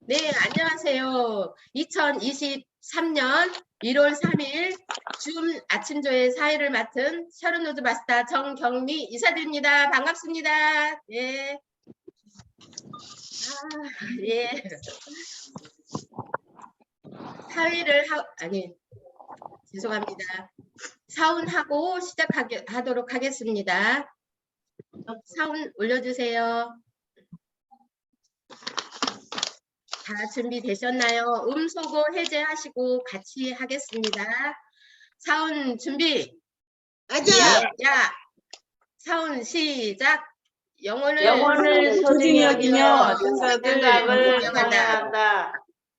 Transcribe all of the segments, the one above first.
네, 안녕하세요. 2023년 1월 3일 줌 아침조의 사회를 맡은 샤론노드 마스터 정경미 이사드립니다. 반갑습니다. 예. 예. 죄송합니다. 사운하고 시작하도록 하겠습니다. 사운 올려주세요. 다 준비되셨나요? 음소거 해제하시고 같이 하겠습니다. 사운 준비. 야, 사운 시작. 영혼을 소중히 여기며 생각을 경외한다.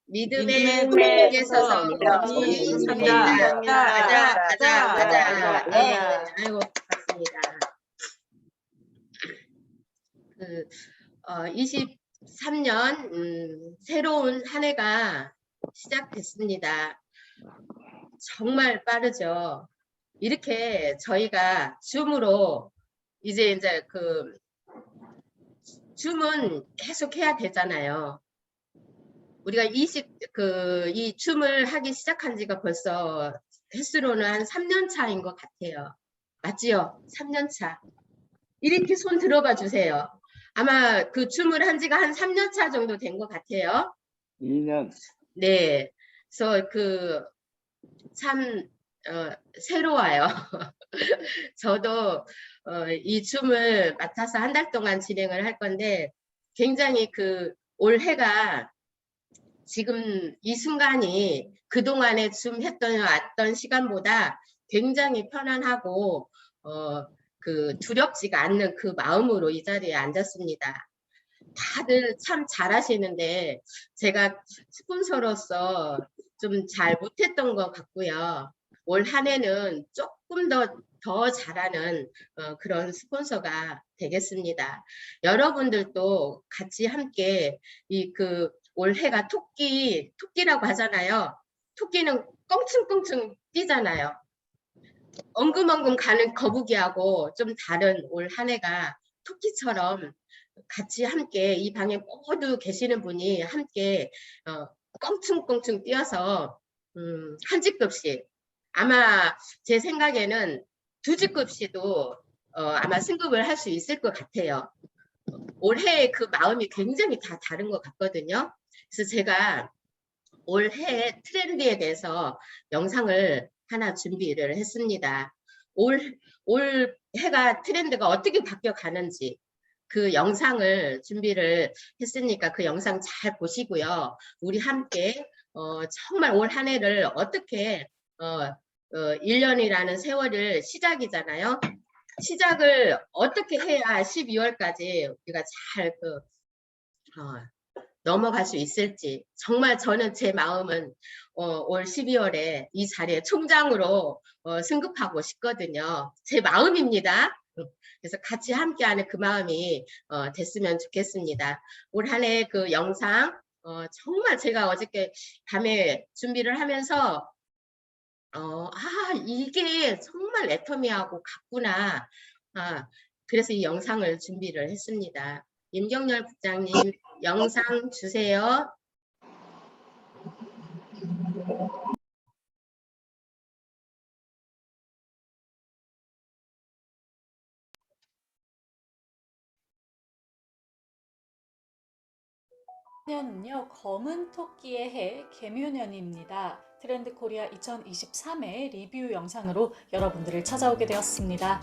믿음의 위에 서서 영원히 섬긴다. 가자. 네, 아이고 반갑습니다. 23년 새로운 한 해가 시작됐습니다. 정말 빠르죠. 이렇게 저희가 줌으로 이제 줌은 계속 해야 되잖아요. 우리가 이 줌을 하기 시작한 지가 벌써 횟수로는 한 3년 차인 것 같아요. 맞지요? 3년 차. 이렇게 손 들어봐 주세요. 아마 그 줌을 한 지가 한 3년 차 정도 된 것 같아요. 2년. 네. 그래서 참 새로워요. 저도 이 줌을 맡아서 한 달 동안 진행을 할 건데 굉장히 올해가 지금 이 순간이 그동안에 줌 왔던 시간보다 굉장히 편안하고 두렵지가 않는 그 마음으로 이 자리에 앉았습니다. 다들 참 잘하시는데 제가 스폰서로서 좀 잘 못했던 것 같고요. 올 한 해는 조금 더 잘하는 그런 스폰서가 되겠습니다. 여러분들도 같이 함께 올해가 토끼라고 하잖아요. 토끼는 껑충껑충 뛰잖아요. 엉금엉금 가는 거북이하고 좀 다른 올 한 해가 토끼처럼 같이 함께 이 방에 모두 계시는 분이 함께 껑충껑충 뛰어서 한 직급씩 아마 제 생각에는 2직급씩도 아마 승급을 할 수 있을 것 같아요. 올해 그 마음이 굉장히 다 다른 것 같거든요. 그래서 제가 올해 트렌드에 대해서 영상을 하나 준비를 했습니다. 올 해가 트렌드가 어떻게 바뀌어 가는지 그 영상을 준비를 했으니까 그 영상 잘 보시고요. 우리 함께 정말 올 한 해를 어떻게 1년이라는 세월을 시작이잖아요. 시작을 어떻게 해야 12월까지 우리가 잘 넘어갈 수 있을지 정말 저는 제 마음은 올 12월에 이 자리에 총장으로 승급하고 싶거든요. 제 마음입니다. 그래서 같이 함께하는 그 마음이 됐으면 좋겠습니다. 올 한 해 그 영상 정말 제가 어저께 밤에 준비를 하면서 이게 정말 애터미하고 같구나. 그래서 이 영상을 준비를 했습니다. 임경렬 국장님 영상 주세요. 년은요 검은 토끼의 해 개묘년입니다. 트렌드 코리아 2023회 리뷰 영상으로 여러분들을 찾아오게 되었습니다.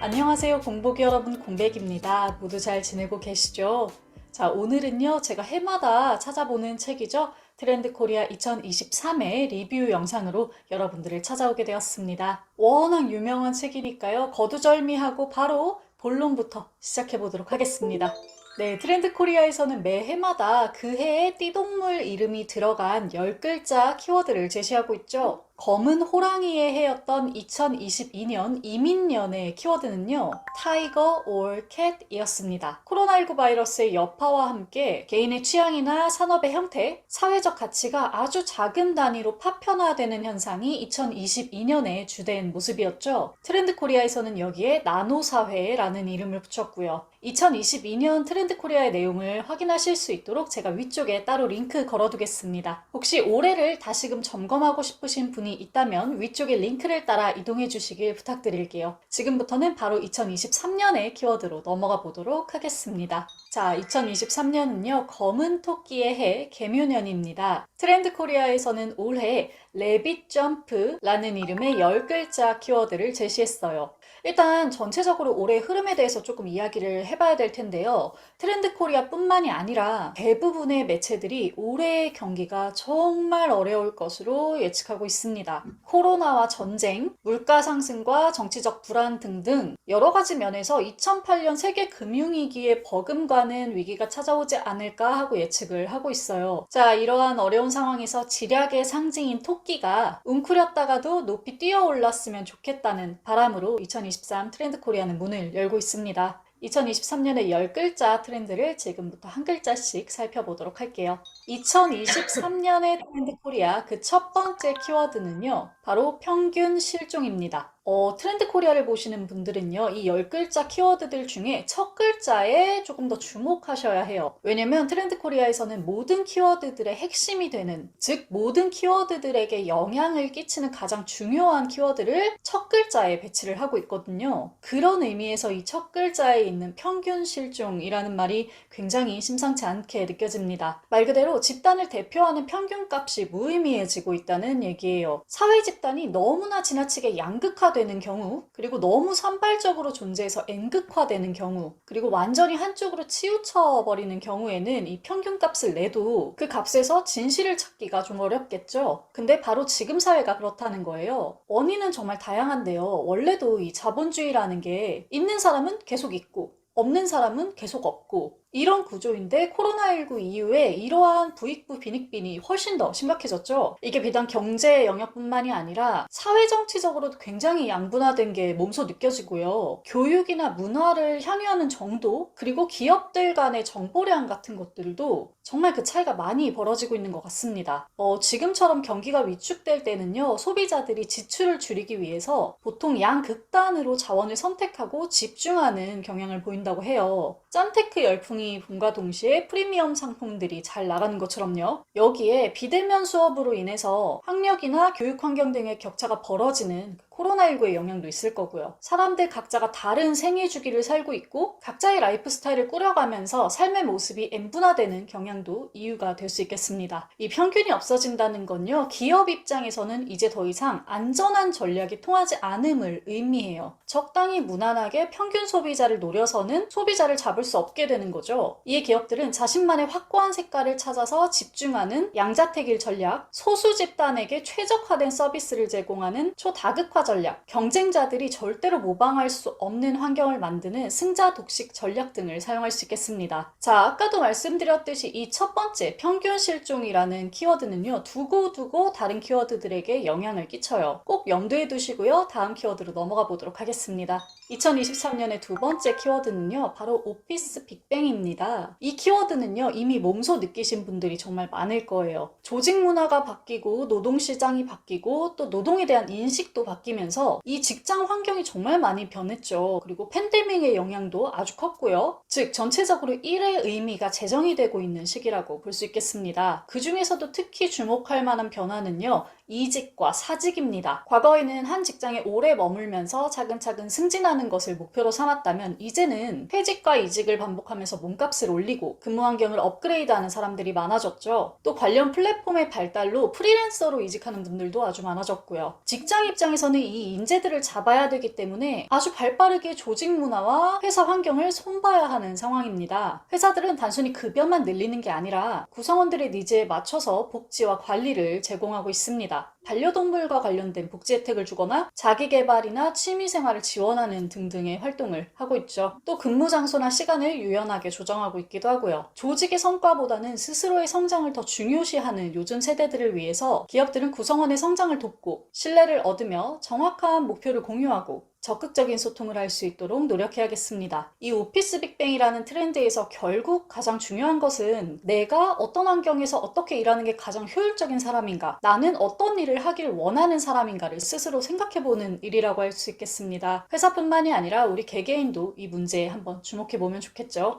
안녕하세요 공복이 여러분, 공백입니다. 모두 잘 지내고 계시죠? 자, 오늘은요 제가 해마다 찾아보는 책이죠. 트렌드 코리아 2023회 리뷰 영상으로 여러분들을 찾아오게 되었습니다. 워낙 유명한 책이니까요 거두절미하고 바로 본론부터 시작해 보도록 하겠습니다. 네, 트렌드 코리아에서는 매 해마다 그 해의 띠동물 이름이 들어간 10글자 키워드를 제시하고 있죠. 검은 호랑이의 해였던 2022년 이민년의 키워드는요, 타이거 or cat이었습니다. 코로나19 바이러스의 여파와 함께 개인의 취향이나 산업의 형태, 사회적 가치가 아주 작은 단위로 파편화되는 현상이 2022년의 주된 모습이었죠. 트렌드 코리아에서는 여기에 나노사회라는 이름을 붙였고요. 2022년 트렌드 코리아의 내용을 확인하실 수 있도록 제가 위쪽에 따로 링크 걸어두겠습니다. 혹시 올해를 다시금 점검하고 싶으신 분이 있다면 위쪽에 링크를 따라 이동해 주시길 부탁드릴게요. 지금부터는 바로 2023년의 키워드로 넘어가 보도록 하겠습니다. 자, 2023년은요, 검은 토끼의 해 개묘년입니다. 트렌드 코리아에서는 올해 레빗 점프라는 이름의 10글자 키워드를 제시했어요. 일단 전체적으로 올해 흐름에 대해서 조금 이야기를 해봐야 될 텐데요. 트렌드 코리아 뿐만이 아니라 대부분의 매체들이 올해의 경기가 정말 어려울 것으로 예측하고 있습니다. 코로나와 전쟁, 물가 상승과 정치적 불안 등등 여러 가지 면에서 2008년 세계 금융위기에 버금가는 위기가 찾아오지 않을까 하고 예측을 하고 있어요. 자, 이러한 어려운 상황에서 지략의 상징인 토끼가 웅크렸다가도 높이 뛰어올랐으면 좋겠다는 바람으로 2023 트렌드 코리아는 문을 열고 있습니다. 2023년의 10글자 트렌드를 지금부터 한 글자씩 살펴보도록 할게요. 2023년의 트렌드 코리아 그 첫 번째 키워드는요, 바로 평균 실종입니다. 트렌드 코리아를 보시는 분들은요, 이 10글자 키워드들 중에 첫 글자에 조금 더 주목하셔야 해요. 왜냐면 트렌드 코리아에서는 모든 키워드들의 핵심이 되는, 즉 모든 키워드들에게 영향을 끼치는 가장 중요한 키워드를 첫 글자에 배치를 하고 있거든요. 그런 의미에서 이 첫 글자에 있는 평균 실종이라는 말이 굉장히 심상치 않게 느껴집니다. 말 그대로 집단을 대표하는 평균값이 무의미해지고 있다는 얘기예요. 사회 집단이 너무나 지나치게 양극화되는 경우, 그리고 너무 산발적으로 존재해서 N극화되는 경우, 그리고 완전히 한쪽으로 치우쳐 버리는 경우에는 이 평균값을 내도 그 값에서 진실을 찾기가 좀 어렵겠죠. 근데 바로 지금 사회가 그렇다는 거예요. 원인은 정말 다양한데요. 원래도 이 자본주의라는 게 있는 사람은 계속 있고 없는 사람은 계속 없고 이런 구조인데 코로나19 이후에 이러한 부익부 빈익빈이 훨씬 더 심각해졌죠. 이게 비단 경제 영역뿐만이 아니라 사회정치적으로도 굉장히 양분화된 게 몸소 느껴지고요. 교육이나 문화를 향유하는 정도, 그리고 기업들 간의 정보량 같은 것들도 정말 그 차이가 많이 벌어지고 있는 것 같습니다. 지금처럼 경기가 위축될 때는요, 소비자들이 지출을 줄이기 위해서 보통 양극단으로 자원을 선택하고 집중하는 경향을 보인다고 해요. 짠테크 열풍이 붐과 동시에 프리미엄 상품들이 잘 나가는 것처럼요. 여기에 비대면 수업으로 인해서 학력이나 교육 환경 등의 격차가 벌어지는 코로나19의 영향도 있을 거고요. 사람들 각자가 다른 생애 주기를 살고 있고 각자의 라이프 스타일을 꾸려가면서 삶의 모습이 N분화되는 경향도 이유가 될 수 있겠습니다. 이 평균이 없어진다는 건요, 기업 입장에서는 이제 더 이상 안전한 전략이 통하지 않음을 의미해요. 적당히 무난하게 평균 소비자를 노려서는 소비자를 잡을 수 없게 되는 거죠. 이에 기업들은 자신만의 확고한 색깔을 찾아서 집중하는 양자택일 전략, 소수 집단에게 최적화된 서비스를 제공하는 초다극화 전략, 경쟁자들이 절대로 모방할 수 없는 환경을 만드는 승자 독식 전략 등을 사용할 수 있겠습니다. 자, 아까도 말씀드렸듯이 이 첫 번째 평균 실종이라는 키워드는요, 두고두고 다른 키워드들에게 영향을 끼쳐요. 꼭 염두에 두시고요. 다음 키워드로 넘어가 보도록 하겠습니다. 2023년의 두 번째 키워드는요, 바로 오피스 빅뱅입니다. 이 키워드는요, 이미 몸소 느끼신 분들이 정말 많을 거예요. 조직 문화가 바뀌고 노동시장이 바뀌고 또 노동에 대한 인식도 바뀌면서 이 직장 환경이 정말 많이 변했죠. 그리고 팬데믹의 영향도 아주 컸고요. 즉 전체적으로 일의 의미가 재정이 되고 있는 시기라고 볼 수 있겠습니다. 그 중에서도 특히 주목할 만한 변화는요, 이직과 사직입니다. 과거에는 한 직장에 오래 머물면서 차근차근 승진하는 것을 목표로 삼았다면 이제는 퇴직과 이직을 반복하면서 몸값을 올리고 근무 환경을 업그레이드하는 사람들이 많아졌죠. 또 관련 플랫폼의 발달로 프리랜서로 이직하는 분들도 아주 많아졌고요. 직장 입장에서는 이 인재들을 잡아야 되기 때문에 아주 발빠르게 조직 문화와 회사 환경을 손봐야 하는 상황입니다. 회사들은 단순히 급여만 늘리는 게 아니라 구성원들의 니즈에 맞춰서 복지와 관리를 제공하고 있습니다. 반려동물과 관련된 복지 혜택을 주거나 자기개발이나 취미생활을 지원하는 등등의 활동을 하고 있죠. 또 근무 장소나 시간을 유연하게 조정하고 있기도 하고요. 조직의 성과보다는 스스로의 성장을 더 중요시하는 요즘 세대들을 위해서 기업들은 구성원의 성장을 돕고 신뢰를 얻으며 정확한 목표를 공유하고 적극적인 소통을 할 수 있도록 노력해야겠습니다. 이 오피스 빅뱅이라는 트렌드에서 결국 가장 중요한 것은 내가 어떤 환경에서 어떻게 일하는 게 가장 효율적인 사람인가, 나는 어떤 일을 하길 원하는 사람인가를 스스로 생각해보는 일이라고 할 수 있겠습니다. 회사뿐만이 아니라 우리 개개인도 이 문제에 한번 주목해보면 좋겠죠.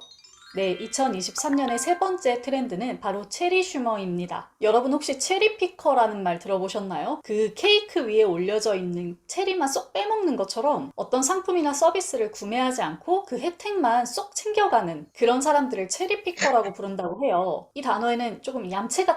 네, 2023년의 세 번째 트렌드는 바로 체리 슈머입니다. 여러분 혹시 체리 피커라는 말 들어보셨나요? 그 케이크 위에 올려져 있는 체리만 쏙 빼먹는 것처럼 어떤 상품이나 서비스를 구매하지 않고 그 혜택만 쏙 챙겨가는 그런 사람들을 체리 피커라고 부른다고 해요. 이 단어에는 조금 얌체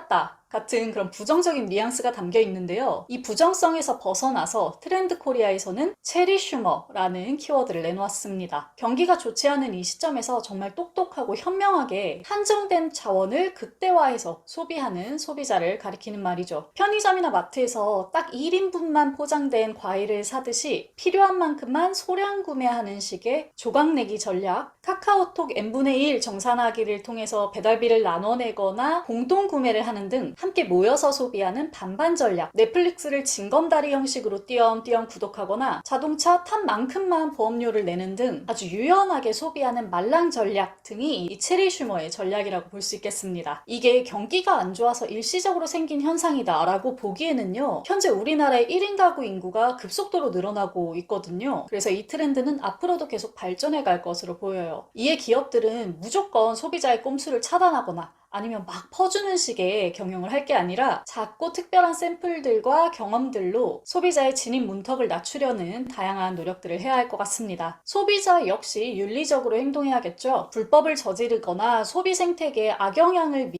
같은 그런 부정적인 뉘앙스가 담겨 있는데요. 이 부정성에서 벗어나서 트렌드 코리아에서는 체리 슈머라는 키워드를 내놓았습니다. 경기가 좋지 않은 이 시점에서 정말 똑똑하고 현명하게 한정된 자원을 극대화해서 소비하는 소비자를 가리키는 말이죠. 편의점이나 마트에서 딱 1인분만 포장된 과일을 사듯이 필요한 만큼만 소량 구매하는 식의 조각내기 전략, 카카오톡 n분의 1 정산하기를 통해서 배달비를 나눠내거나 공동 구매를 하는 등 함께 모여서 소비하는 반반 전략, 넷플릭스를 징검다리 형식으로 띄엄띄엄 구독하거나 자동차 탄 만큼만 보험료를 내는 등 아주 유연하게 소비하는 말랑 전략 등이 이 체리 슈머의 전략이라고 볼 수 있겠습니다. 이게 경기가 안 좋아서 일시적으로 생긴 현상이다 라고 보기에는요, 현재 우리나라의 1인 가구 인구가 급속도로 늘어나고 있거든요. 그래서 이 트렌드는 앞으로도 계속 발전해 갈 것으로 보여요. 이에 기업들은 무조건 소비자의 꼼수를 차단하거나 아니면 막 퍼주는 식의 경영을 할 게 아니라 작고 특별한 샘플들과 경험들로 소비자의 진입 문턱을 낮추려는 다양한 노력들을 해야 할 것 같습니다. 소비자 역시 윤리적으로 행동해야겠죠. 불법을 저지르거나 소비 생태계에 악영향을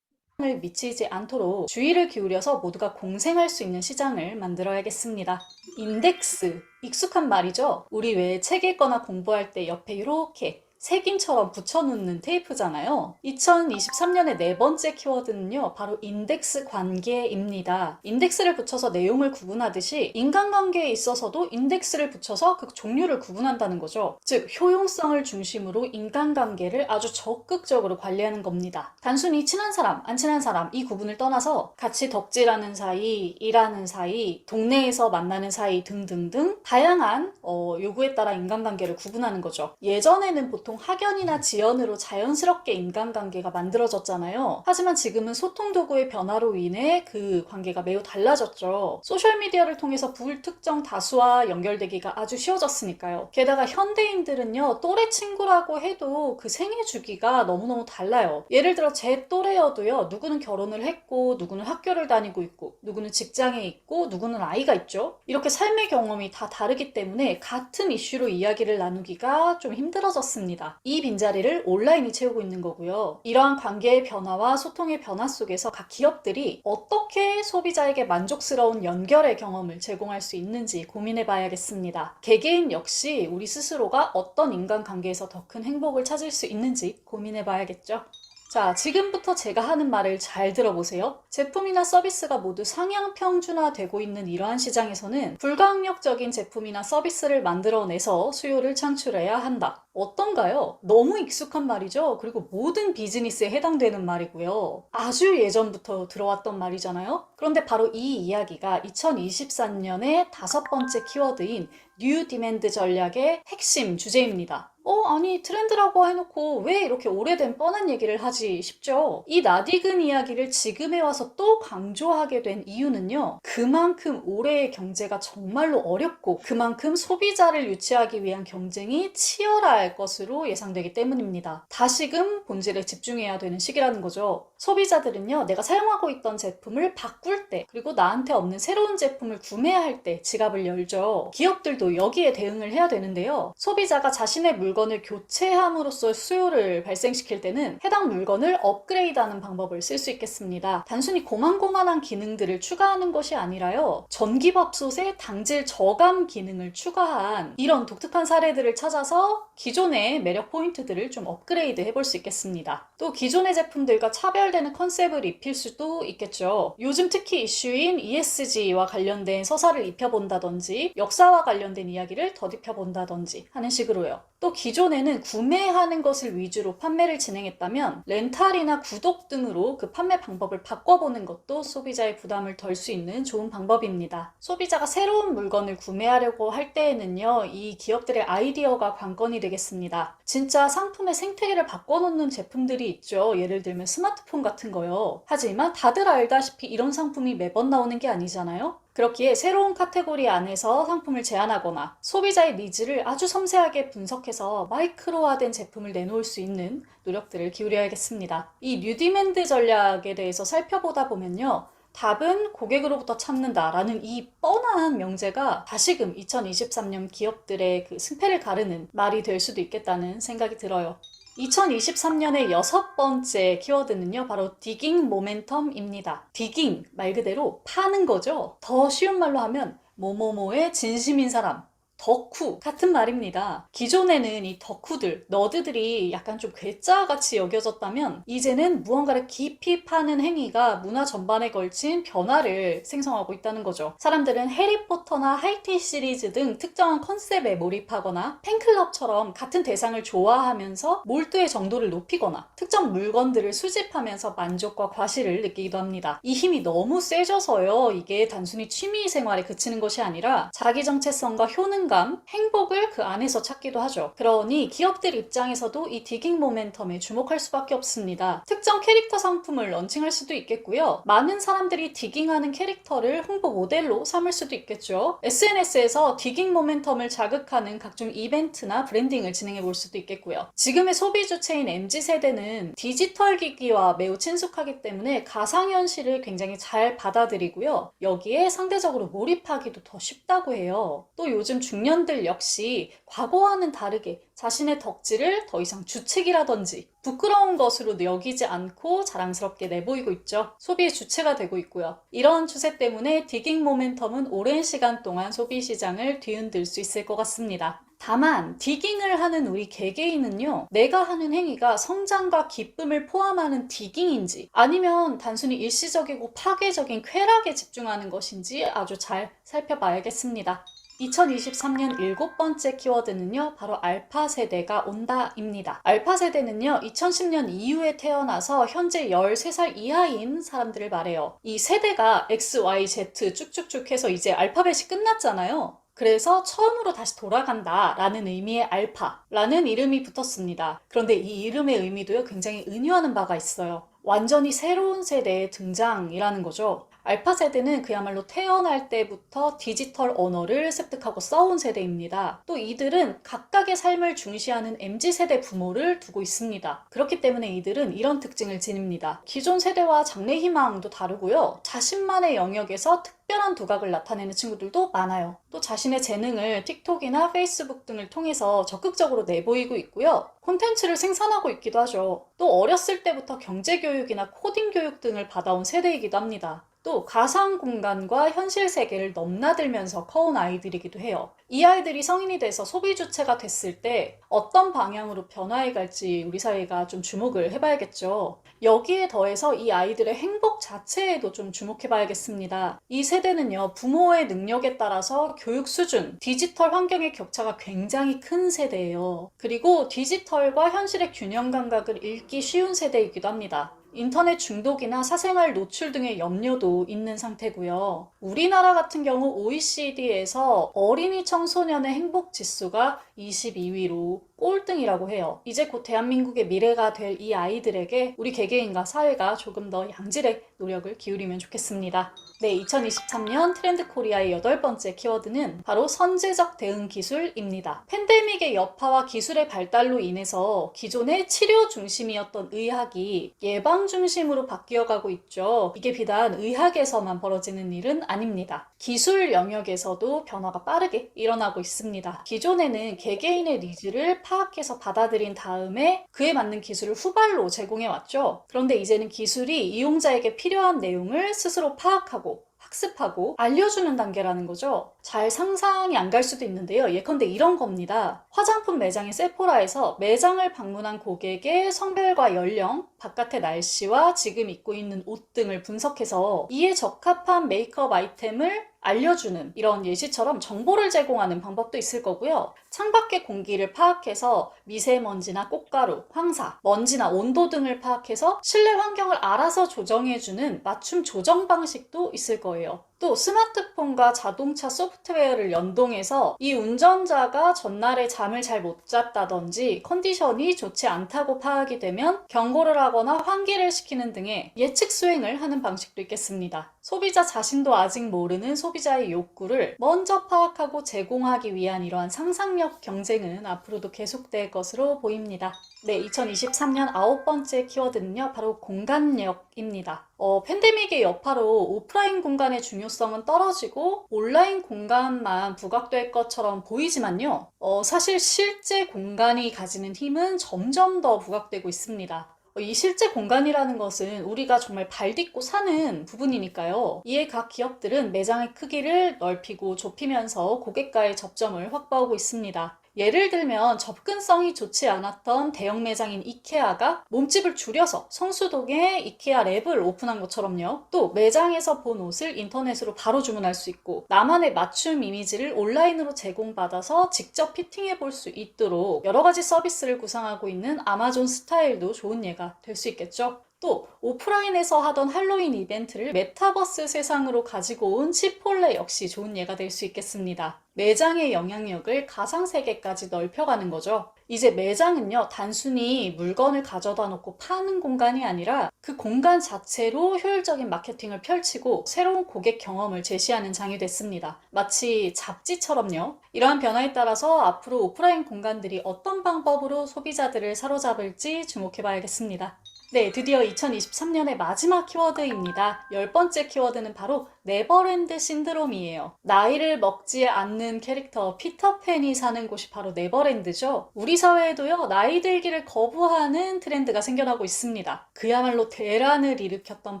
미치지 않도록 주의를 기울여서 모두가 공생할 수 있는 시장을 만들어야겠습니다. 인덱스, 익숙한 말이죠. 우리 왜 책 읽거나 공부할 때 옆에 이렇게 색인처럼 붙여놓는 테이프잖아요. 2023년의 네 번째 키워드는요, 바로 인덱스 관계입니다. 인덱스를 붙여서 내용을 구분하듯이 인간관계에 있어서도 인덱스를 붙여서 그 종류를 구분한다는 거죠. 즉, 효용성을 중심으로 인간관계를 아주 적극적으로 관리하는 겁니다. 단순히 친한 사람, 안 친한 사람 이 구분을 떠나서 같이 덕질하는 사이, 일하는 사이, 동네에서 만나는 사이 등등등 다양한 요구에 따라 인간관계를 구분하는 거죠. 예전에는 보통 학연이나 지연으로 자연스럽게 인간관계가 만들어졌잖아요. 하지만 지금은 소통 도구의 변화로 인해 그 관계가 매우 달라졌죠. 소셜미디어를 통해서 불특정 다수와 연결되기가 아주 쉬워졌으니까요. 게다가 현대인들은요, 또래 친구라고 해도 그 생애 주기가 너무너무 달라요. 예를 들어 제 또래여도요, 누구는 결혼을 했고, 누구는 학교를 다니고 있고, 누구는 직장에 있고, 누구는 아이가 있죠. 이렇게 삶의 경험이 다 다르기 때문에 같은 이슈로 이야기를 나누기가 좀 힘들어졌습니다. 이 빈자리를 온라인이 채우고 있는 거고요. 이러한 관계의 변화와 소통의 변화 속에서 각 기업들이 어떻게 소비자에게 만족스러운 연결의 경험을 제공할 수 있는지 고민해 봐야겠습니다. 개개인 역시 우리 스스로가 어떤 인간관계에서 더 큰 행복을 찾을 수 있는지 고민해 봐야겠죠. 자, 지금부터 제가 하는 말을 잘 들어보세요. 제품이나 서비스가 모두 상향 평준화되고 있는 이러한 시장에서는 불가항력적인 제품이나 서비스를 만들어내서 수요를 창출해야 한다. 어떤가요? 너무 익숙한 말이죠. 그리고 모든 비즈니스에 해당되는 말이고요. 아주 예전부터 들어왔던 말이잖아요. 그런데 바로 이 이야기가 2024년의 다섯 번째 키워드인 뉴 디맨드 전략의 핵심 주제입니다. 아니 트렌드라고 해놓고 왜 이렇게 오래된 뻔한 얘기를 하지 싶죠? 이 낯익은 이야기를 지금에 와서 또 강조하게 된 이유는요, 그만큼 올해의 경제가 정말로 어렵고 그만큼 소비자를 유치하기 위한 경쟁이 치열할 것으로 예상되기 때문입니다. 다시금 본질에 집중해야 되는 시기라는 거죠. 소비자들은요, 내가 사용하고 있던 제품을 바꿀 때, 그리고 나한테 없는 새로운 제품을 구매할 때 지갑을 열죠. 기업들도 여기에 대응을 해야 되는데요, 소비자가 자신의 물건을 교체함으로써 수요를 발생시킬 때는 해당 물건을 업그레이드하는 방법을 쓸 수 있겠습니다. 단순히 고만고만한 기능들을 추가하는 것이 아니라요, 전기밥솥에 당질 저감 기능을 추가한 이런 독특한 사례들을 찾아서 기존 기존의 매력 포인트들을 좀 업그레이드 해볼 수 있겠습니다. 또 기존의 제품들과 차별되는 컨셉을 입힐 수도 있겠죠. 요즘 특히 이슈인 ESG와 관련된 서사를 입혀본다든지 역사와 관련된 이야기를 덧입혀본다든지 하는 식으로요. 또 기존에는 구매하는 것을 위주로 판매를 진행했다면 렌탈이나 구독 등으로 그 판매 방법을 바꿔보는 것도 소비자의 부담을 덜 수 있는 좋은 방법입니다. 소비자가 새로운 물건을 구매하려고 할 때에는요, 이 기업들의 아이디어가 관건이 되겠습니다. 진짜 상품의 생태계를 바꿔놓는 제품들이 있죠. 예를 들면 스마트폰 같은 거요. 하지만 다들 알다시피 이런 상품이 매번 나오는 게 아니잖아요. 그렇기에 새로운 카테고리 안에서 상품을 제안하거나 소비자의 니즈를 아주 섬세하게 분석해서 마이크로화된 제품을 내놓을 수 있는 노력들을 기울여야겠습니다. 이 뉴디맨드 전략에 대해서 살펴보다 보면요. 답은 고객으로부터 찾는다라는 이 뻔한 명제가 다시금 2023년 기업들의 그 승패를 가르는 말이 될 수도 있겠다는 생각이 들어요. 2023년의 6번째 키워드는요, 바로 디깅 모멘텀입니다. 디깅, 말 그대로 파는 거죠. 더 쉬운 말로 하면 뭐뭐뭐의 진심인 사람, 덕후 같은 말입니다. 기존에는 이 덕후들, 너드들이 약간 좀 괴짜같이 여겨졌다면 이제는 무언가를 깊이 파는 행위가 문화 전반에 걸친 변화를 생성하고 있다는 거죠. 사람들은 해리포터나 하이틴 시리즈 등 특정한 컨셉에 몰입하거나 팬클럽처럼 같은 대상을 좋아하면서 몰두의 정도를 높이거나 특정 물건들을 수집하면서 만족과 과실을 느끼기도 합니다. 이 힘이 너무 세져서요. 이게 단순히 취미 생활에 그치는 것이 아니라 자기 정체성과 효능감, 행복을 그 안에서 찾기도 하죠. 그러니 기업들 입장에서도 이 디깅 모멘텀에 주목할 수밖에 없습니다. 특정 캐릭터 상품을 런칭할 수도 있겠고요. 많은 사람들이 디깅하는 캐릭터를 홍보 모델로 삼을 수도 있겠죠. SNS에서 디깅 모멘텀을 자극하는 각종 이벤트나 브랜딩을 진행해 볼 수도 있겠고요. 지금의 소비 주체인 MZ세대는 디지털 기기와 매우 친숙하기 때문에 가상현실을 굉장히 잘 받아들이고요. 여기에 상대적으로 몰입하기도 더 쉽다고 해요. 또 요즘 중년들 역시 과거와는 다르게 자신의 덕질을 더 이상 주책이라든지 부끄러운 것으로 여기지 않고 자랑스럽게 내보이고 있죠. 소비의 주체가 되고 있고요. 이런 추세 때문에 디깅 모멘텀은 오랜 시간 동안 소비 시장을 뒤흔들 수 있을 것 같습니다. 다만 디깅을 하는 우리 개개인은요, 내가 하는 행위가 성장과 기쁨을 포함하는 디깅인지 아니면 단순히 일시적이고 파괴적인 쾌락에 집중하는 것인지 아주 잘 살펴봐야겠습니다. 2023년 7번째 키워드는요, 바로 알파 세대가 온다입니다. 알파 세대는요, 2010년 이후에 태어나서 현재 13살 이하인 사람들을 말해요. 이 세대가 X, Y, Z 쭉쭉쭉 해서 이제 알파벳이 끝났잖아요. 그래서 처음으로 다시 돌아간다 라는 의미의 알파라는 이름이 붙었습니다. 그런데 이 이름의 의미도요, 굉장히 은유하는 바가 있어요. 완전히 새로운 세대의 등장이라는 거죠. 알파 세대는 그야말로 태어날 때부터 디지털 언어를 습득하고 써온 세대입니다. 또 이들은 각각의 삶을 중시하는 MZ세대 부모를 두고 있습니다. 그렇기 때문에 이들은 이런 특징을 지닙니다. 기존 세대와 장래희망도 다르고요. 자신만의 영역에서 특별한 두각을 나타내는 친구들도 많아요. 또 자신의 재능을 틱톡이나 페이스북 등을 통해서 적극적으로 내보이고 있고요. 콘텐츠를 생산하고 있기도 하죠. 또 어렸을 때부터 경제교육이나 코딩 교육 등을 받아온 세대이기도 합니다. 또 가상 공간과 현실 세계를 넘나들면서 커온 아이들이기도 해요. 이 아이들이 성인이 돼서 소비 주체가 됐을 때 어떤 방향으로 변화해 갈지 우리 사회가 좀 주목을 해봐야겠죠. 여기에 더해서 이 아이들의 행복 자체에도 좀 주목해 봐야겠습니다. 이 세대는요, 부모의 능력에 따라서 교육 수준, 디지털 환경의 격차가 굉장히 큰 세대예요. 그리고 디지털과 현실의 균형 감각을 잃기 쉬운 세대이기도 합니다. 인터넷 중독이나 사생활 노출 등의 염려도 있는 상태고요. 우리나라 같은 경우 OECD에서 어린이 청소년의 행복 지수가 22위로 꼴등이라고 해요. 이제 곧 대한민국의 미래가 될 이 아이들에게 우리 개개인과 사회가 조금 더 양질의 노력을 기울이면 좋겠습니다. 네, 2023년 트렌드 코리아의 8번째 키워드는 바로 선제적 대응 기술입니다. 팬데믹의 여파와 기술의 발달로 인해서 기존의 치료 중심이었던 의학이 예방 중심으로 바뀌어가고 있죠. 이게 비단 의학에서만 벌어지는 일은 아닙니다. 기술 영역에서도 변화가 빠르게 일어나고 있습니다. 기존에는 개개인의 니즈를 파악해서 받아들인 다음에 그에 맞는 기술을 후발로 제공해왔죠. 그런데 이제는 기술이 이용자에게 필요한 내용을 스스로 파악하고 학습하고 알려주는 단계라는 거죠. 잘 상상이 안 갈 수도 있는데요. 예컨대 이런 겁니다. 화장품 매장인 세포라에서 매장을 방문한 고객의 성별과 연령, 바깥의 날씨와 지금 입고 있는 옷 등을 분석해서 이에 적합한 메이크업 아이템을 알려주는 이런 예시처럼 정보를 제공하는 방법도 있을 거고요. 창밖의 공기를 파악해서 미세먼지나 꽃가루, 황사, 먼지나 온도 등을 파악해서 실내 환경을 알아서 조정해주는 맞춤 조정 방식도 있을 거예요. 또 스마트폰과 자동차 소프트웨어를 연동해서 이 운전자가 전날에 잠을 잘 못 잤다든지 컨디션이 좋지 않다고 파악이 되면 경고를 하거나 환기를 시키는 등의 예측 수행을 하는 방식도 있겠습니다. 소비자 자신도 아직 모르는 소비자의 욕구를 먼저 파악하고 제공하기 위한 이러한 상상력 경쟁은 앞으로도 계속될 것으로 보입니다. 네, 2023년 9번째 키워드는요, 바로 공간력입니다. 팬데믹의 여파로 오프라인 공간의 중요성은 떨어지고 온라인 공간만 부각될 것처럼 보이지만요, 사실 실제 공간이 가지는 힘은 점점 더 부각되고 있습니다. 이 실제 공간이라는 것은 우리가 정말 발 딛고 사는 부분이니까요. 이에 각 기업들은 매장의 크기를 넓히고 좁히면서 고객과의 접점을 확보하고 있습니다. 예를 들면 접근성이 좋지 않았던 대형 매장인 이케아가 몸집을 줄여서 성수동에 이케아 랩을 오픈한 것처럼요. 또 매장에서 본 옷을 인터넷으로 바로 주문할 수 있고 나만의 맞춤 이미지를 온라인으로 제공받아서 직접 피팅해 볼 수 있도록 여러 가지 서비스를 구상하고 있는 아마존 스타일도 좋은 예가 될 수 있겠죠. 또 오프라인에서 하던 할로윈 이벤트를 메타버스 세상으로 가지고 온 치폴레 역시 좋은 예가 될 수 있겠습니다. 매장의 영향력을 가상세계까지 넓혀가는 거죠. 이제 매장은요, 단순히 물건을 가져다 놓고 파는 공간이 아니라 그 공간 자체로 효율적인 마케팅을 펼치고 새로운 고객 경험을 제시하는 장이 됐습니다. 마치 잡지처럼요. 이러한 변화에 따라서 앞으로 오프라인 공간들이 어떤 방법으로 소비자들을 사로잡을지 주목해 봐야겠습니다. 네, 드디어 2023년의 마지막 키워드입니다. 10번째 키워드는 바로 네버랜드 신드롬이에요. 나이를 먹지 않는 캐릭터 피터팬이 사는 곳이 바로 네버랜드죠. 우리 사회에도요, 나이 들기를 거부하는 트렌드가 생겨나고 있습니다. 그야말로 대란을 일으켰던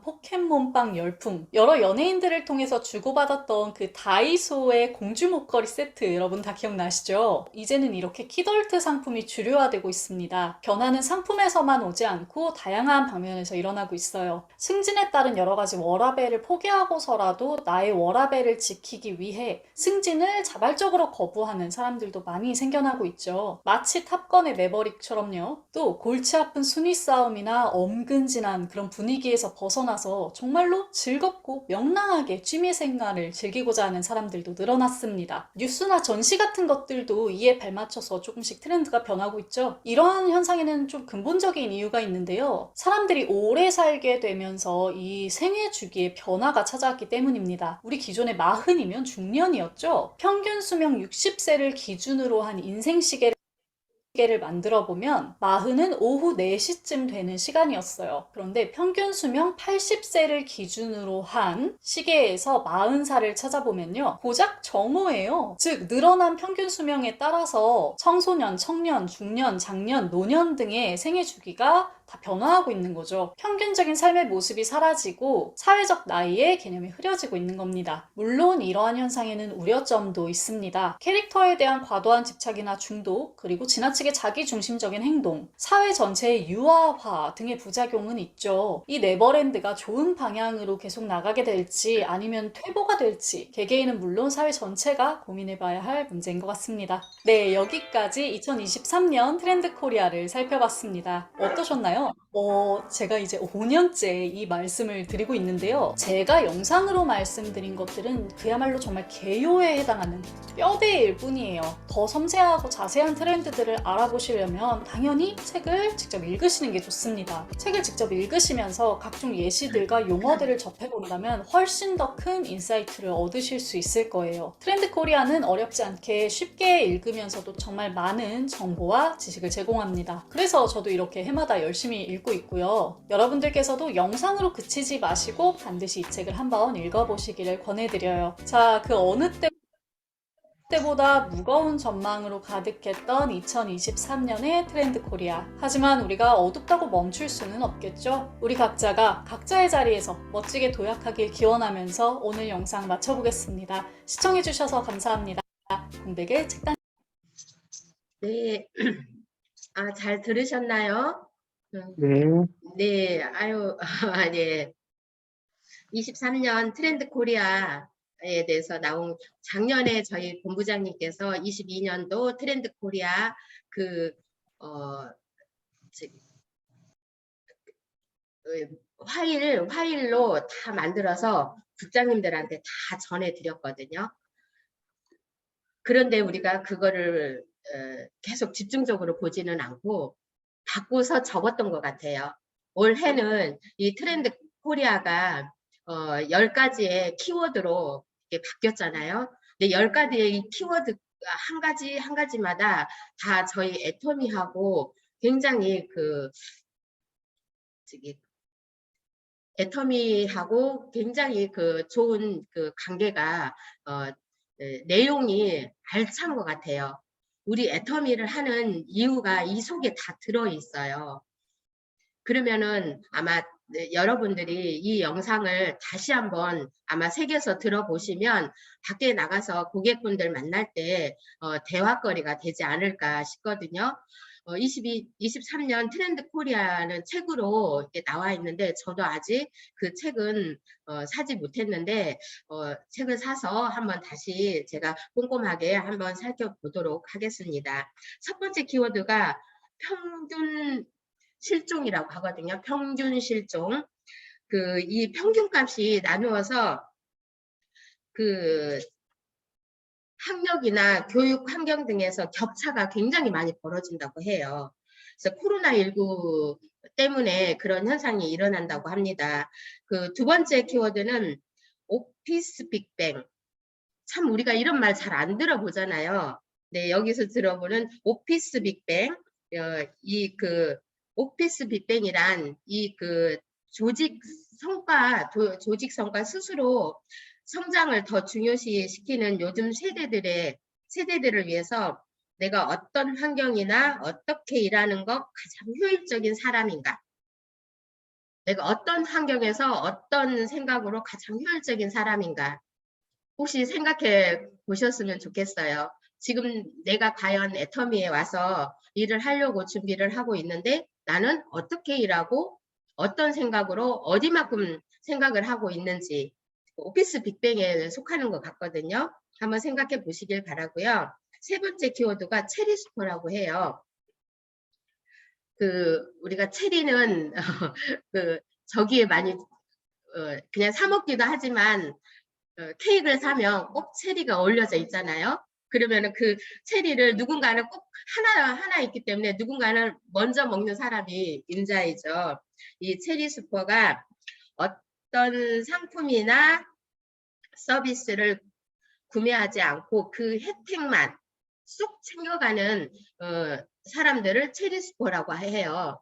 포켓몬빵 열풍, 여러 연예인들을 통해서 주고받았던 그 다이소의 공주 목걸이 세트, 여러분 다 기억나시죠? 이제는 이렇게 키덜트 상품이 주류화되고 있습니다. 변화는 상품에서만 오지 않고 다양한 방면에서 일어나고 있어요. 승진에 따른 여러 가지 워라밸을 포기하고서라도 나의 워라밸을 지키기 위해 승진을 자발적으로 거부하는 사람들도 많이 생겨나고 있죠. 마치 탑건의 매버릭처럼요. 또 골치 아픈 순위 싸움이나 엄근진한 그런 분위기에서 벗어나서 정말로 즐겁고 명랑하게 취미 생활을 즐기고자 하는 사람들도 늘어났습니다. 뉴스나 전시 같은 것들도 이에 발맞춰서 조금씩 트렌드가 변하고 있죠. 이러한 현상에는 좀 근본적인 이유가 있는데요. 사람들이 오래 살게 되면서 이 생애 주기에 변화가 찾아왔기 때문입니다. 우리 기존에 40이면 중년이었죠. 평균 수명 60세를 기준으로 한 인생 시계를 만들어 보면 40은 오후 4시쯤 되는 시간이었어요. 그런데 평균 수명 80세를 기준으로 한 시계에서 40살을 찾아보면요, 고작 정오예요. 즉 늘어난 평균 수명에 따라서 청소년, 청년, 중년, 장년, 노년 등의 생애 주기가 다 변화하고 있는 거죠. 평균적인 삶의 모습이 사라지고 사회적 나이의 개념이 흐려지고 있는 겁니다. 물론 이러한 현상에는 우려점도 있습니다. 캐릭터에 대한 과도한 집착이나 중독, 그리고 지나치게 자기중심적인 행동, 사회 전체의 유아화 등의 부작용은 있죠. 이 네버랜드가 좋은 방향으로 계속 나가게 될지 아니면 퇴보가 될지 개개인은 물론 사회 전체가 고민해봐야 할 문제인 것 같습니다. 네, 여기까지 2023년 트렌드 코리아를 살펴봤습니다. 어떠셨나요? 제가 이제 5년째 이 말씀을 드리고 있는데요. 제가 영상으로 말씀드린 것들은 그야말로 정말 개요에 해당하는 뼈대일 뿐이에요. 더 섬세하고 자세한 트렌드들을 알아보시려면 당연히 책을 직접 읽으시는 게 좋습니다. 책을 직접 읽으시면서 각종 예시들과 용어들을 접해본다면 훨씬 더 큰 인사이트를 얻으실 수 있을 거예요. 트렌드 코리아는 어렵지 않게 쉽게 읽으면서도 정말 많은 정보와 지식을 제공합니다. 그래서 저도 이렇게 해마다 열심히 읽고 있고요. 여러분들께서도 영상으로 그치지 마시고 반드시 이 책을 한번 읽어보시기를 권해드려요. 자, 그 어느 때 때보다 무거운 전망으로 가득했던 2023년의 트렌드 코리아. 하지만 우리가 어둡다고 멈출 수는 없겠죠. 우리 각자가 각자의 자리에서 멋지게 도약하길 기원하면서 오늘 영상 마쳐보겠습니다. 시청해주셔서 감사합니다. 공백의 책단. 네, 잘 들으셨나요? 네, 네, 네. 23년 트렌드 코리아에 대해서 나온 작년에 저희 본부장님께서 22년도 트렌드 코리아 화일로 다 만들어서 국장님들한테 다 전해드렸거든요. 그런데 우리가 그거를 계속 집중적으로 보지는 않고 바꿔서 적었던 것 같아요. 올해는 이 트렌드 코리아가 10가지의 키워드로 이렇게 바뀌었잖아요. 근데 10가지의 이 키워드 한 가지마다 다 저희 애터미하고 굉장히 애터미하고 굉장히 좋은 관계가 내용이 알찬 것 같아요. 우리 애터미를 하는 이유가 이 속에 다 들어있어요. 그러면은 아마 여러분들이 이 영상을 다시 한번 아마 새겨서 들어보시면 밖에 나가서 고객분들 만날 때 대화거리가 되지 않을까 싶거든요. 23년 트렌드 코리아는 책으로 이렇게 나와 있는데 저도 아직 그 책은 사지 못했는데 책을 사서 한번 다시 제가 꼼꼼하게 한번 살펴보도록 하겠습니다. 첫 번째 키워드가 평균 실종이라고 하거든요. 평균 실종. 이 평균값이 나누어서 학력이나 교육 환경 등에서 격차가 굉장히 많이 벌어진다고 해요. 그래서 코로나19 때문에 그런 현상이 일어난다고 합니다. 두 번째 키워드는 오피스 빅뱅. 참 우리가 이런 말 잘 안 들어보잖아요. 네, 여기서 들어보는 오피스 빅뱅. 오피스 빅뱅이란 조직 성과 스스로 성장을 더 중요시시키는 요즘 세대들을 위해서 내가 어떤 환경이나 어떻게 일하는 것 가장 효율적인 사람인가? 내가 어떤 환경에서 어떤 생각으로 가장 효율적인 사람인가? 혹시 생각해 보셨으면 좋겠어요. 지금 내가 과연 애터미에 와서 일을 하려고 준비를 하고 있는데 나는 어떻게 일하고 어떤 생각으로 어디만큼 생각을 하고 있는지 오피스 빅뱅에 속하는 것 같거든요. 한번 생각해 보시길 바라고요. 세 번째 키워드가 체리 수퍼라고 해요. 우리가 체리는 저기에 많이 그냥 사 먹기도 하지만 케이크를 사면 꼭 체리가 올려져 있잖아요. 그러면은 그 체리를 누군가는 꼭 하나 있기 때문에 누군가는 먼저 먹는 사람이 임자이죠. 이 체리 수퍼가 어떤 상품이나 서비스를 구매하지 않고 그 혜택만 쏙 챙겨가는 사람들을 체리 수퍼라고 해요.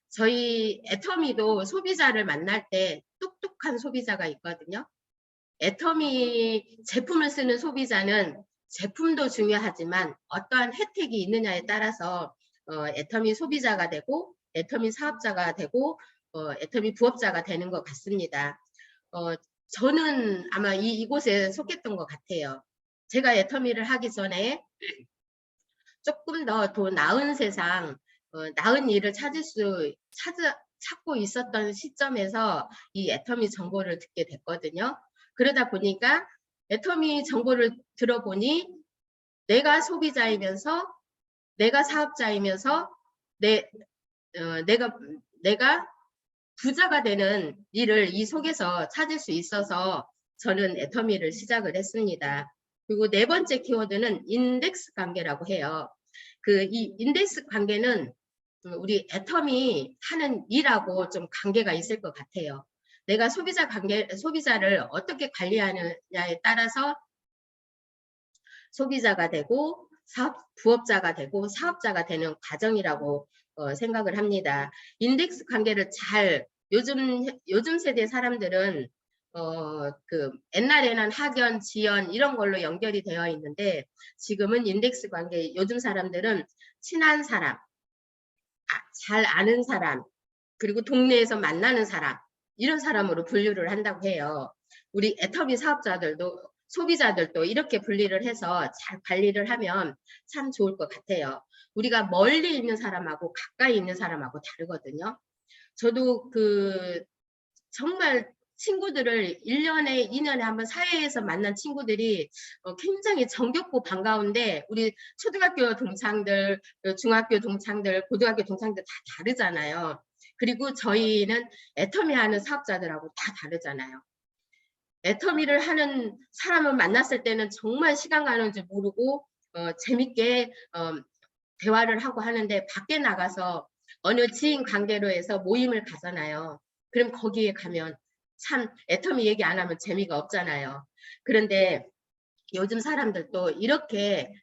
저희 애터미도 소비자를 만날 때 똑똑한 소비자가 있거든요. 애터미 제품을 쓰는 소비자는 제품도 중요하지만 어떠한 혜택이 있느냐에 따라서 애터미 소비자가 되고 애터미 사업자가 되고 애터미 부업자가 되는 것 같습니다. 저는 아마 이곳에 속했던 것 같아요. 제가 애터미를 하기 전에 조금 더 나은 세상, 나은 일을 찾고 있었던 시점에서 이 애터미 정보를 듣게 됐거든요. 그러다 보니까 애터미 정보를 들어보니 내가 소비자이면서 내가 사업자이면서 내가 부자가 되는 일을 이 속에서 찾을 수 있어서 저는 애터미를 시작을 했습니다. 그리고 네 번째 키워드는 인덱스 관계라고 해요. 이 인덱스 관계는 우리 애터미 하는 일하고 좀 관계가 있을 것 같아요. 내가 소비자를 어떻게 관리하느냐에 따라서 소비자가 되고 부업자가 되고 사업자가 되는 과정이라고 생각을 합니다. 인덱스 관계를 요즘 세대 사람들은 옛날에는 학연, 지연 이런 걸로 연결이 되어 있는데 지금은 인덱스 관계, 요즘 사람들은 친한 사람, 잘 아는 사람, 그리고 동네에서 만나는 사람, 이런 사람으로 분류를 한다고 해요. 우리 애터미 사업자들도 소비자들도 이렇게 분리를 해서 잘 관리를 하면 참 좋을 것 같아요. 우리가 멀리 있는 사람하고 가까이 있는 사람하고 다르거든요. 저도 정말 친구들을 1년에 2년에 한번 사회에서 만난 친구들이 굉장히 정겹고 반가운데 우리 초등학교 동창들, 중학교 동창들, 고등학교 동창들 다 다르잖아요. 그리고 저희는 애터미 하는 사업자들하고 다 다르잖아요. 애터미를 하는 사람을 만났을 때는 정말 시간 가는 줄 모르고 재밌게 대화를 하고 하는데 밖에 나가서 어느 지인 관계로 해서 모임을 가잖아요. 그럼 거기에 가면 참 애터미 얘기 안 하면 재미가 없잖아요. 그런데 요즘 사람들도 이렇게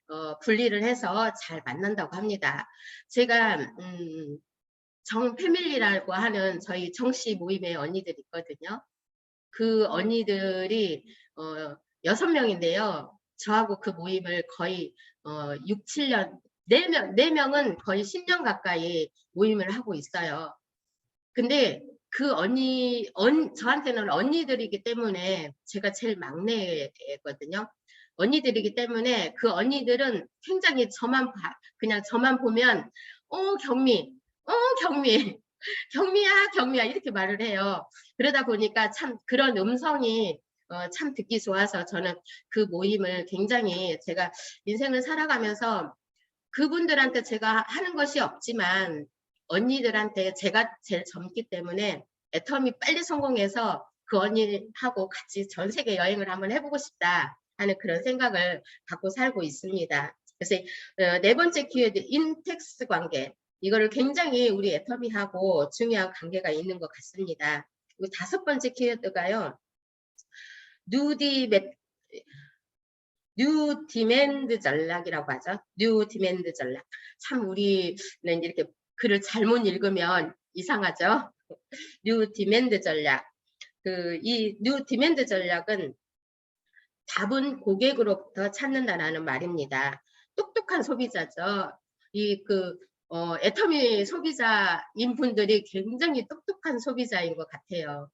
분리를 해서 잘 만난다고 합니다. 제가 정 패밀리라고 하는 저희 정씨 모임의 언니들이 있거든요. 그 언니들이 6명인데요. 저하고 그 모임을 거의 6, 7년, 4명은 거의 10년 가까이 모임을 하고 있어요. 근데 그 저한테는 언니들이기 때문에 제가 제일 막내거든요. 언니들이기 때문에 그 언니들은 굉장히 그냥 저만 보면 경미, 경미, 경미야, 경미야 이렇게 말을 해요. 그러다 보니까 참 그런 음성이 참 듣기 좋아서 저는 그 모임을 굉장히 제가 인생을 살아가면서 그분들한테 제가 하는 것이 없지만 언니들한테 제가 제일 젊기 때문에 애터미 빨리 성공해서 그 언니하고 같이 전 세계 여행을 한번 해보고 싶다 하는 그런 생각을 갖고 살고 있습니다. 그래서 4번째 키워드 인텍스 관계, 이거를 굉장히 우리 애터미하고 중요한 관계가 있는 것 같습니다. 그리고 5번째 키워드가요. 뉴 디맨드 전략이라고 하죠. 뉴 디맨드 전략. 참 우리는 이렇게 글을 잘못 읽으면 이상하죠. 뉴 디맨드 전략. 이 뉴 디맨드 전략은 답은 고객으로부터 찾는다라는 말입니다. 똑똑한 소비자죠. 애터미 소비자인 분들이 굉장히 똑똑한 소비자인 것 같아요.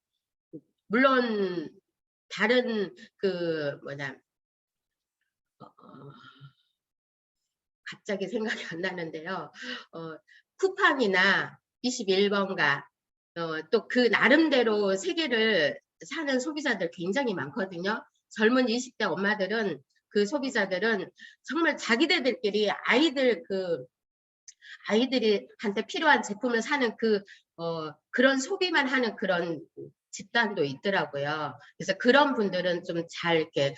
물론 다른 갑자기 생각이 안 나는데요. 쿠팡이나 21번가 또 그 나름대로 세계를 사는 소비자들 굉장히 많거든요. 젊은 20대 엄마들은 그 소비자들은 정말 자기들끼리 아이들한테 필요한 제품을 사는 그런 소비만 하는 그런 집단도 있더라고요. 그래서 그런 분들은 좀 잘 이렇게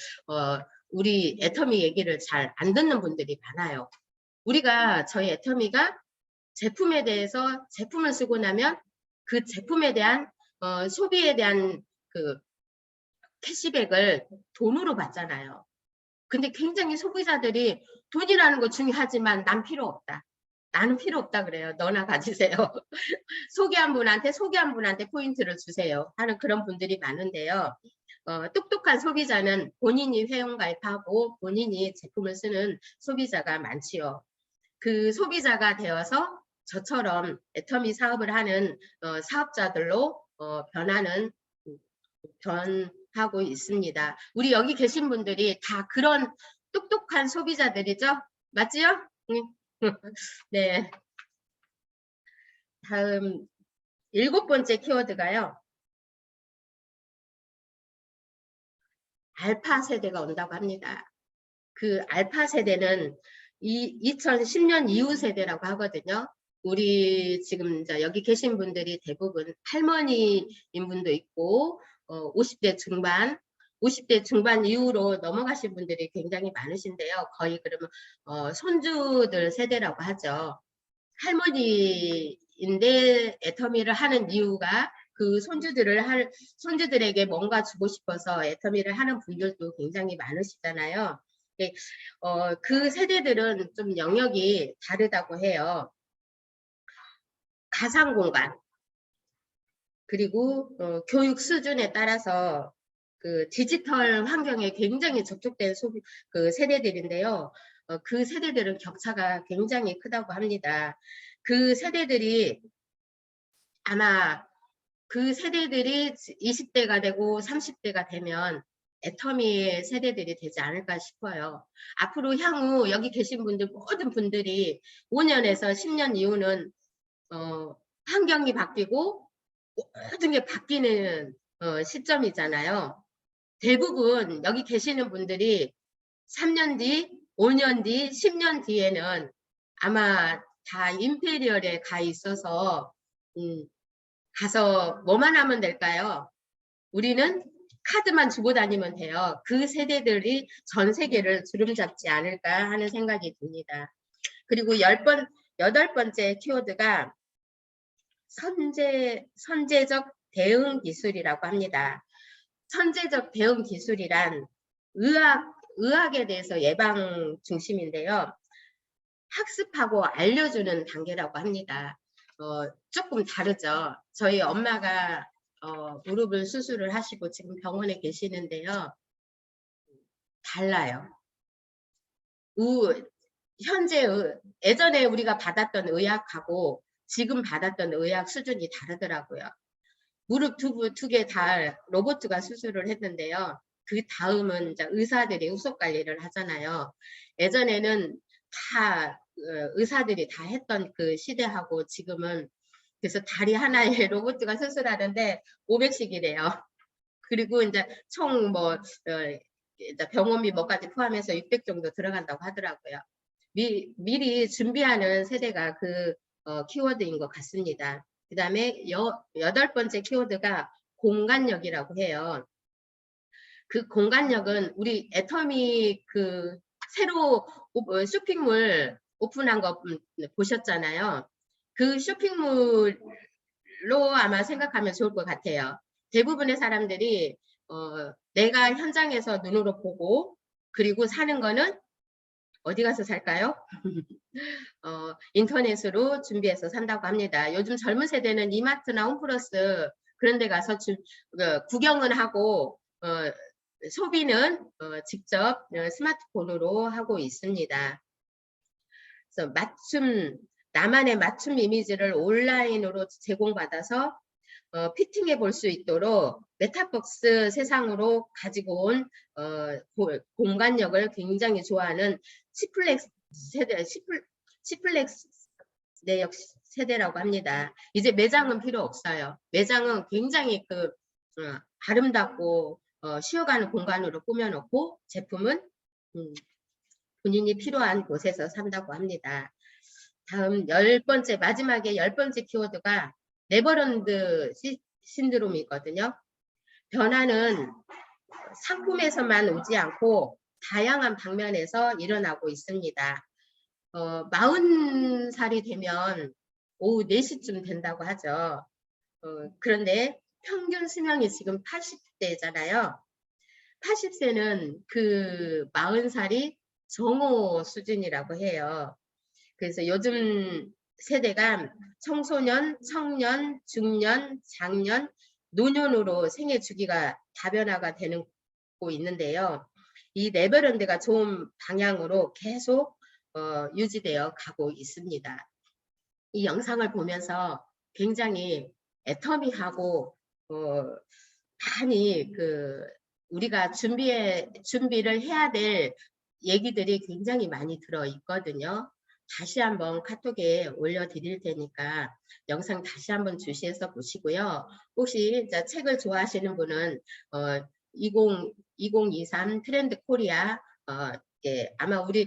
우리 애터미 얘기를 잘 안 듣는 분들이 많아요. 저희 애터미가 제품에 대해서 제품을 쓰고 나면 그 제품에 대한 소비에 대한 캐시백을 돈으로 받잖아요. 근데 굉장히 소비자들이 돈이라는 거 중요하지만 난 필요 없다. 나는 필요 없다 그래요. 너나 가지세요. 소개한 분한테 포인트를 주세요 하는 그런 분들이 많은데요. 똑똑한 소비자는 본인이 회원가입하고 본인이 제품을 쓰는 소비자가 많지요. 그 소비자가 되어서 저처럼 애터미 사업을 하는 사업자들로 변하고 있습니다. 우리 여기 계신 분들이 다 그런 똑똑한 소비자들이죠? 맞지요? 네. 다음 7번째 키워드가요. 알파 세대가 온다고 합니다. 그 알파 세대는 2010년 이후 세대라고 하거든요. 우리 지금 여기 계신 분들이 대부분 할머니인 분도 있고 50대 중반 이후로 넘어가신 분들이 굉장히 많으신데요. 거의 그러면 손주들 세대라고 하죠. 할머니인데 애터미를 하는 이유가 그 손주들에게 뭔가 주고 싶어서 애터미를 하는 분들도 굉장히 많으시잖아요. 그 세대들은 좀 영역이 다르다고 해요. 가상 공간 그리고 교육 수준에 따라서 그 디지털 환경에 굉장히 접촉된 그 세대들인데요. 그 세대들은 격차가 굉장히 크다고 합니다. 그 세대들이 아마 그 세대들이 20대가 되고 30대가 되면 애터미 세대들이 되지 않을까 싶어요. 앞으로 향후 여기 계신 분들 모든 분들이 5년에서 10년 이후는 환경이 바뀌고 모든 게 바뀌는 시점이잖아요. 대부분 여기 계시는 분들이 3년 뒤, 5년 뒤, 10년 뒤에는 아마 다 임페리얼에 가 있어서 가서 뭐만 하면 될까요? 우리는 카드만 주고 다니면 돼요. 그 세대들이 전 세계를 주름잡지 않을까 하는 생각이 듭니다. 그리고 8번째 키워드가 선제적 대응 기술이라고 합니다. 선제적 대응 기술이란 의학에 대해서 예방 중심인데요. 학습하고 알려주는 단계라고 합니다. 조금 다르죠. 저희 엄마가 무릎을 수술을 하시고 지금 병원에 계시는데요. 달라요. 현재 예전에 우리가 받았던 의학하고 지금 받았던 의학 수준이 다르더라고요. 무릎 두 개 다 로봇가 수술을 했는데요. 그 다음은 이제 의사들이 후속 관리를 하잖아요. 예전에는 다 의사들이 다 했던 그 시대하고 지금은 그래서 다리 하나에 로봇가 수술하는데 500씩이래요. 그리고 이제 총 뭐 병원비 뭐까지 포함해서 600 정도 들어간다고 하더라고요. 미리 준비하는 세대가 그 키워드인 것 같습니다. 그 다음에 8번째 키워드가 공간력이라고 해요. 그 공간력은 우리 애터미 그 새로 쇼핑몰 오픈한 거 보셨잖아요. 그 쇼핑몰로 아마 생각하면 좋을 것 같아요. 대부분의 사람들이 내가 현장에서 눈으로 보고 그리고 사는 거는 어디 가서 살까요? 인터넷으로 준비해서 산다고 합니다. 요즘 젊은 세대는 이마트나 홈플러스 그런 데 가서 구경은 하고 소비는 직접 스마트폰으로 하고 있습니다. 그래서 나만의 맞춤 이미지를 온라인으로 제공받아서 피팅해 볼 수 있도록 메타버스 세상으로 가지고 온 공간력을 굉장히 좋아하는 시플렉스 내역 세대라고 합니다. 이제 매장은 필요 없어요. 매장은 굉장히 아름답고 쉬어가는 공간으로 꾸며놓고 제품은 본인이 필요한 곳에서 산다고 합니다. 다음 마지막에 10번째 키워드가 네버랜드 신드롬이거든요. 변화는 상품에서만 오지 않고 다양한 방면에서 일어나고 있습니다. 40살이 되면 오후 4시쯤 된다고 하죠. 그런데 평균 수명이 지금 80대잖아요. 80세는 그 40살이 정오 수준이라고 해요. 그래서 요즘 세대가 청소년, 청년, 중년, 장년, 노년으로 생애 주기가 다변화가 되고 있는데요. 이 네버랜드가 좋은 방향으로 계속 유지되어 가고 있습니다. 이 영상을 보면서 굉장히 애터미하고 많이 우리가 준비를 해야 될 얘기들이 굉장히 많이 들어 있거든요. 다시 한번 카톡에 올려드릴 테니까 영상 다시 한번 주시해서 보시고요. 혹시 책을 좋아하시는 분은 2023 트렌드 코리아 아마 우리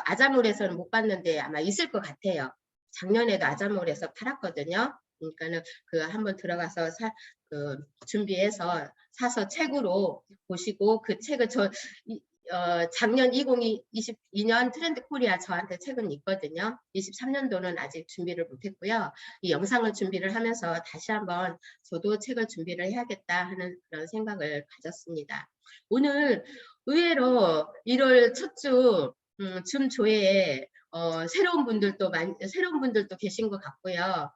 아자몰에서는 못 봤는데 아마 있을 것 같아요. 작년에도 아자몰에서 팔았거든요. 그러니까는 한번 들어가서 준비해서 사서 책으로 보시고 그 책을 작년 2022년 트렌드 코리아 저한테 책은 있거든요. 23년도는 아직 준비를 못했고요. 이 영상을 준비를 하면서 다시 한번 저도 책을 준비를 해야겠다 하는 그런 생각을 가졌습니다. 오늘 의외로 1월 첫 주 줌 조회에 새로운 분들도 계신 것 같고요.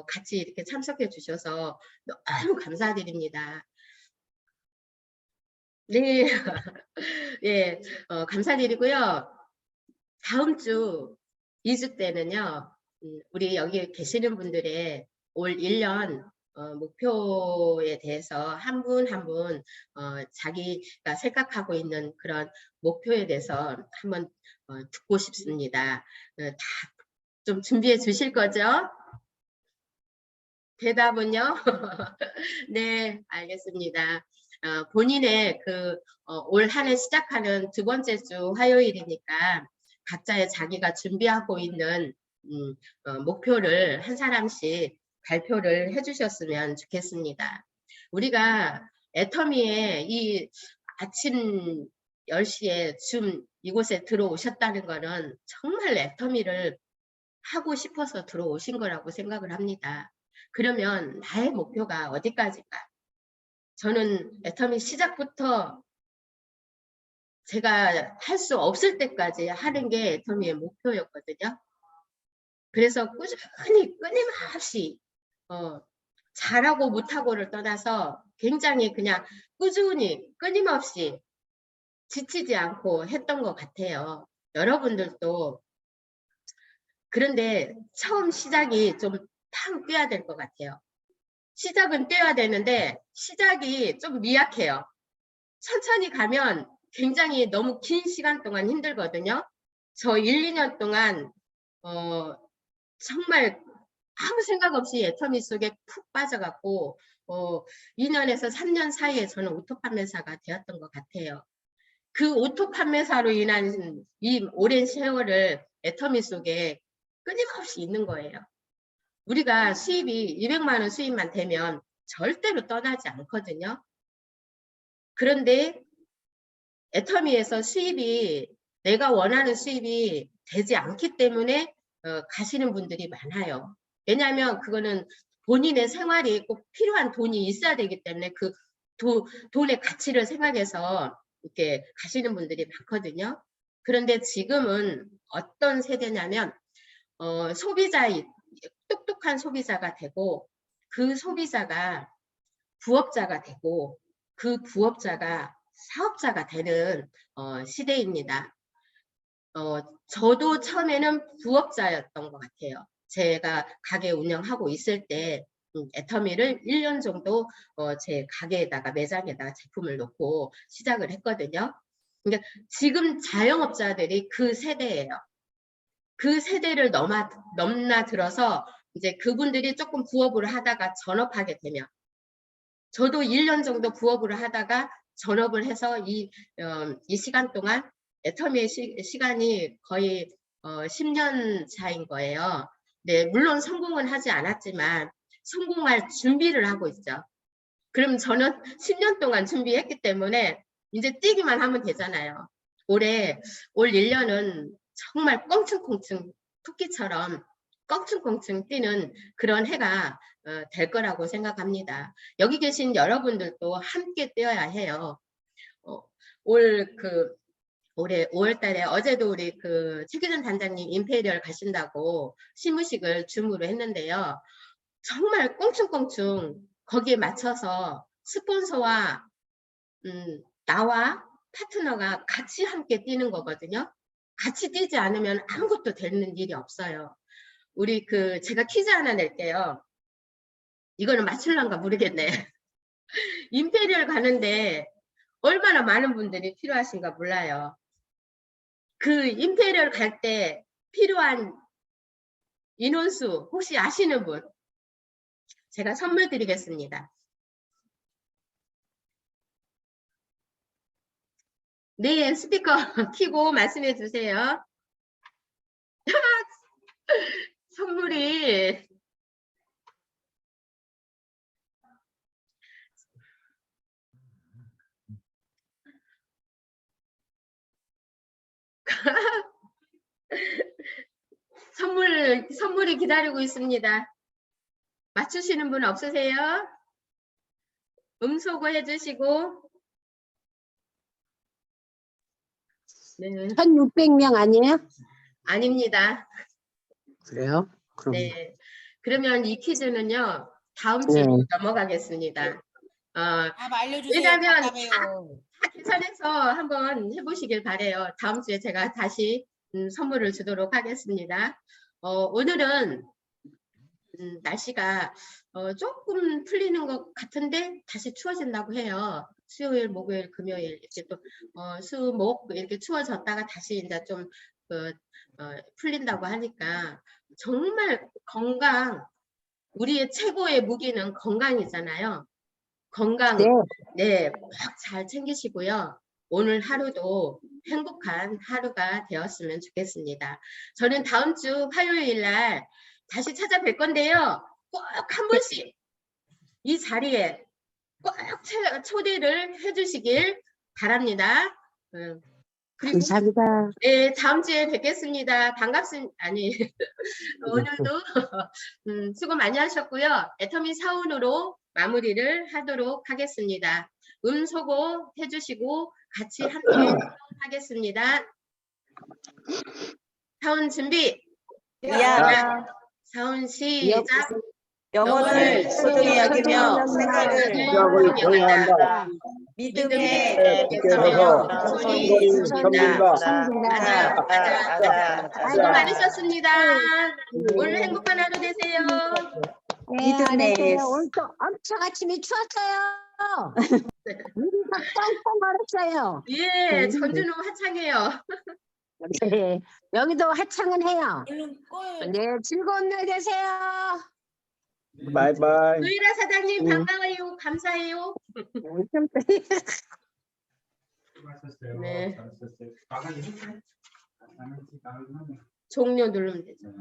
같이 이렇게 참석해 주셔서 너무 감사드립니다. 네. 예. 감사드리고요. 다음 주 2주 때는요. 우리 여기 계시는 분들의 올 1년 목표에 대해서 한 분 한 분 자기가 생각하고 있는 그런 목표에 대해서 한번 듣고 싶습니다. 다 좀 준비해 주실 거죠? 대답은요? 네, 알겠습니다. 본인의 올 한 해 시작하는 두 번째 주 화요일이니까 각자의 자기가 준비하고 있는 목표를 한 사람씩 발표를 해주셨으면 좋겠습니다. 우리가 애터미에 이 아침 10시에 이곳에 들어오셨다는 거는 정말 애터미를 하고 싶어서 들어오신 거라고 생각을 합니다. 그러면 나의 목표가 어디까지일까? 저는 애터미 시작부터 제가 할 수 없을 때까지 하는 게 애터미의 목표였거든요. 그래서 꾸준히 끊임없이 잘하고 못하고를 떠나서 굉장히 그냥 꾸준히 끊임없이 지치지 않고 했던 것 같아요. 여러분들도 그런데 처음 시작이 좀 탕 뛰어야 될 것 같아요. 시작은 뛰어야 되는데 시작이 좀 미약해요. 천천히 가면 굉장히 너무 긴 시간 동안 힘들거든요. 저 1, 2년 동안 정말 아무 생각 없이 애터미 속에 푹 빠져갖고 2년에서 3년 사이에 저는 오토 판매사가 되었던 것 같아요. 그 오토 판매사로 인한 이 오랜 세월을 애터미 속에 끊임없이 있는 거예요. 우리가 수입이 200만 원 수입만 되면 절대로 떠나지 않거든요. 그런데 애터미에서 수입이 내가 원하는 수입이 되지 않기 때문에 가시는 분들이 많아요. 왜냐하면 그거는 본인의 생활이 꼭 필요한 돈이 있어야 되기 때문에 그 돈의 가치를 생각해서 이렇게 가시는 분들이 많거든요. 그런데 지금은 어떤 세대냐면 소비자 똑똑한 소비자가 되고 그 소비자가 부업자가 되고 그 부업자가 사업자가 되는 시대입니다. 저도 처음에는 부업자였던 것 같아요. 제가 가게 운영하고 있을 때 애터미를 1년 정도 제 가게에다가 매장에다가 제품을 놓고 시작을 했거든요. 그러니까 지금 자영업자들이 그 세대예요. 그 세대를 넘나들어서 이제 그분들이 조금 부업을 하다가 전업하게 되면 저도 1년 정도 부업을 하다가 전업을 해서 이 시간 동안 애터미의 시간이 거의 10년 차인 거예요. 네, 물론 성공은 하지 않았지만 성공할 준비를 하고 있죠. 그럼 저는 10년 동안 준비했기 때문에 이제 뛰기만 하면 되잖아요. 올 1년은 정말 껑충껑충 토끼처럼 껑충껑충 뛰는 그런 해가 될 거라고 생각합니다. 여기 계신 여러분들도 함께 뛰어야 해요. 올해 5월 달에 어제도 우리 최기준 단장님 임페리얼 가신다고 시무식을 줌으로 했는데요. 정말 껑충껑충 거기에 맞춰서 스폰서와 나와 파트너가 같이 함께 뛰는 거거든요. 같이 뛰지 않으면 아무것도 되는 일이 없어요. 우리 제가 퀴즈 하나 낼게요. 이거는 맞출란가 모르겠네. 임페리얼 가는데 얼마나 많은 분들이 필요하신가 몰라요. 그 임페리얼 갈 때 필요한 인원수 혹시 아시는 분? 제가 선물 드리겠습니다. 네, 스피커 켜고 말씀해 주세요. 선물이 선물이 기다리고 있습니다. 맞추시는 분 없으세요? 음소거 해주시고. 네. 1600명 아니에요? 아닙니다. 그래요? 그럼 네. 그러면 이 퀴즈는요, 다음 주로 넘어가겠습니다. 알려주세요. 왜냐면 답답해요. 다 계산해서 한번 해보시길 바래요. 다음 주에 제가 다시 선물을 주도록 하겠습니다. 오늘은 날씨가 조금 풀리는 것 같은데 다시 추워진다고 해요. 수요일, 목요일, 금요일 이렇게 또 수, 목 이렇게 추워졌다가 다시 이제 좀 풀린다고 하니까 정말 건강, 우리의 최고의 무기는 건강이잖아요. 건강, 네, 꼭 잘 챙기시고요. 오늘 하루도 행복한 하루가 되었으면 좋겠습니다. 저는 다음 주 화요일 날 다시 찾아뵐 건데요. 꼭 한 번씩 이 자리에 꼭 초대를 해주시길 바랍니다. 그리고 감사합니다. 네, 다음 주에 뵙겠습니다. 반갑습니다. 아니, 오늘도 수고 많이 하셨고요. 애터미 사운으로 마무리를 하도록 하겠습니다. 소고 해주시고 같이 함께 하겠습니다. 사운 준비. 야, 사운 시작. 영혼을 소중히 여기며 생각을 소중히 한다. 믿음에 계속해서 손이 섬긴다. 맞아. 수고 많으셨습니다. 오늘 행복한 하루 되세요. 믿음에 오늘 또 엄청 아침에 추웠어요. 우리가 뻥뻥 얼었어요. 예, 전주는 화창해요. 네, 여기도 하창은 해요. 얼른 꺼요. 네, 즐거운 날 되세요. 바이바이. 노이라 사장님 반가워요. 감사해요. 네. 종료 누르면 되죠.